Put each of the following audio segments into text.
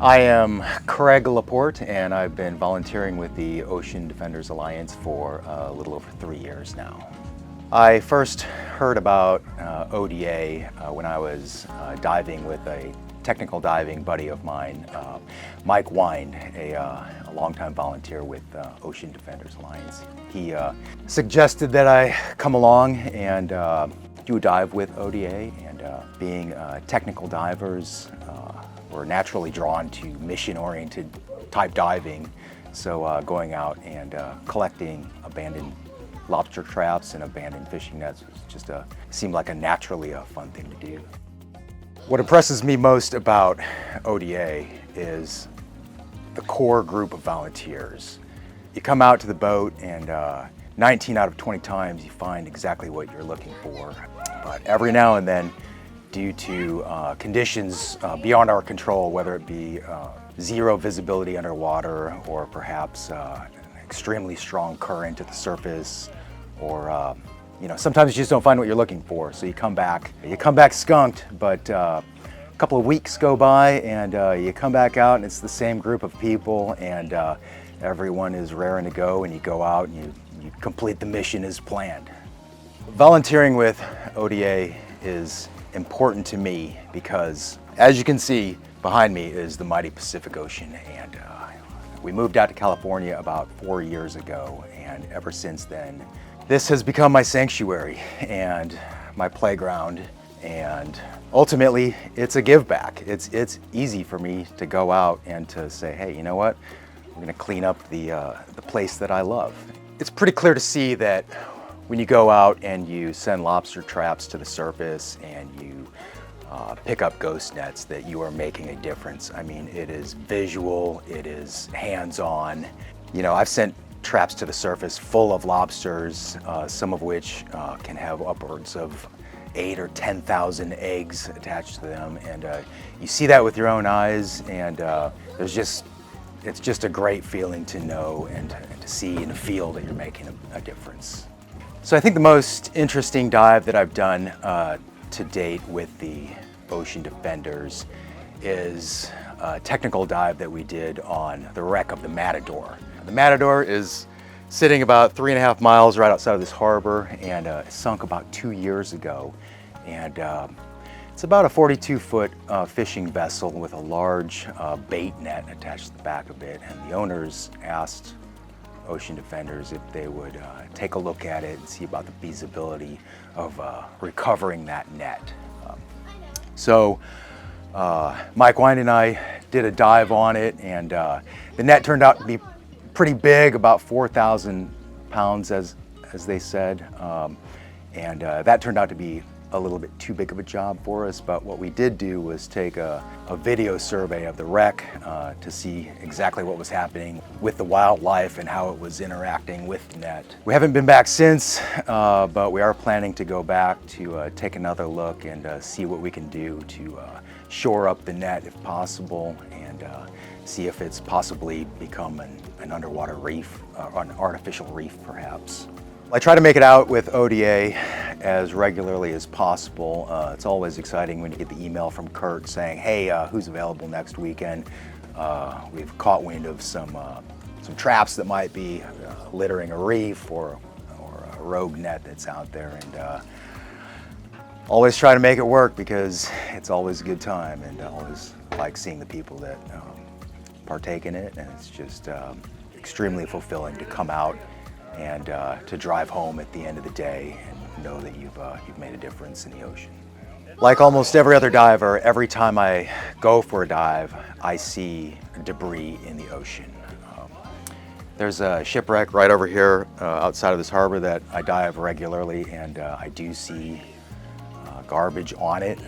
I am Craig LaPorte, and I've been volunteering with the Ocean Defenders Alliance for a little over 3 years now. I first heard about ODA when I was diving with a technical diving buddy of mine, Mike Wind, a longtime volunteer with Ocean Defenders Alliance. He suggested that I come along and do a dive with ODA, and being technical divers, we're naturally drawn to mission-oriented type diving. So going out and collecting abandoned lobster traps and abandoned fishing nets just seemed like a naturally fun thing to do. What impresses me most about ODA is the core group of volunteers. You come out to the boat and 19 out of 20 times you find exactly what you're looking for. But every now and then, due to conditions beyond our control, whether it be zero visibility underwater or perhaps an extremely strong current at the surface, or sometimes you just don't find what you're looking for. So you come back skunked, but a couple of weeks go by and you come back out and it's the same group of people, and everyone is raring to go, and you go out and you complete the mission as planned. Volunteering with ODA is important to me because, as you can see behind me, is the mighty Pacific Ocean, and we moved out to California about 4 years ago, and ever since then this has become my sanctuary and my playground, and ultimately it's a give back. It's easy for me to go out and to say, hey, you know what, we're going to clean up the place that I love. It's pretty clear to see that when you go out and you send lobster traps to the surface and you pick up ghost nets, that you are making a difference. I mean, it is visual, it is hands-on. You know, I've sent traps to the surface full of lobsters, some of which can have upwards of 8,000 or 10,000 eggs attached to them, and you see that with your own eyes, and it's just a great feeling to know and to see and feel that you're making a difference. So I think the most interesting dive that I've done to date with the Ocean Defenders is a technical dive that we did on the wreck of the Matador. The Matador is sitting about 3.5 miles right outside of this harbor, and it sunk about 2 years ago. And it's about a 42-foot fishing vessel with a large bait net attached to the back of it, and the owners asked Ocean Defenders if they would take a look at it and see about the feasibility of recovering that net. So Mike Wind and I did a dive on it, and the net turned out to be pretty big, about 4,000 pounds as they said, and that turned out to be a little bit too big of a job for us. But what we did do was take a video survey of the wreck to see exactly what was happening with the wildlife and how it was interacting with the net. We haven't been back since, but we are planning to go back to take another look and see what we can do to shore up the net if possible, and see if it's possibly become an underwater reef, or an artificial reef perhaps. I try to make it out with ODA as regularly as possible. It's always exciting when you get the email from Kurt saying, hey, who's available next weekend? We've caught wind of some traps that might be littering a reef or a rogue net that's out there, and always try to make it work because it's always a good time, and I always like seeing the people that partake in it, and it's just extremely fulfilling to come out and to drive home at the end of the day and know that you've made a difference in the ocean. Like almost every other diver, every time I go for a dive, I see debris in the ocean. There's a shipwreck right over here outside of this harbor that I dive regularly, and I do see garbage on it.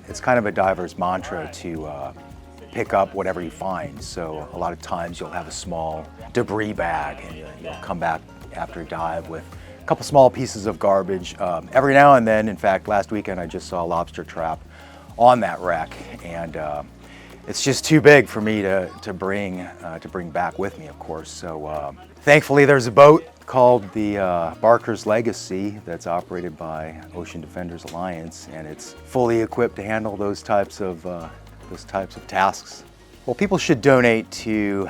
It's kind of a diver's mantra to pick up whatever you find. So a lot of times you'll have a small debris bag, and you'll come back after a dive with a couple small pieces of garbage. Every now and then, in fact, last weekend I just saw a lobster trap on that wreck, and it's just too big for me to bring back with me, of course. So thankfully there's a boat called the Barker's Legacy that's operated by Ocean Defenders Alliance, and it's fully equipped to handle those types of tasks. Well, people should donate to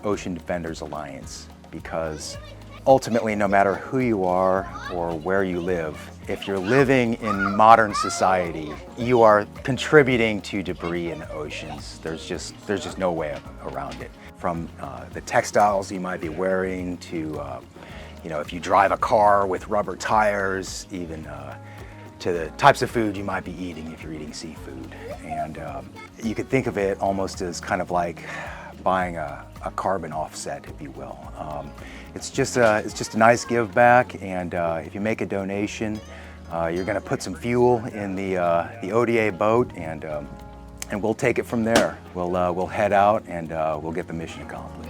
Ocean Defenders Alliance because ultimately, no matter who you are or where you live, if you're living in modern society, you are contributing to debris in the oceans. There's just no way around it. From the textiles you might be wearing to, if you drive a car with rubber tires, even to the types of food you might be eating if you're eating seafood. And you could think of it almost as kind of like buying a carbon offset, if you will. It's just a nice give back, and if you make a donation, you're going to put some fuel in the ODA boat, and we'll take it from there. We'll head out and we'll get the mission accomplished.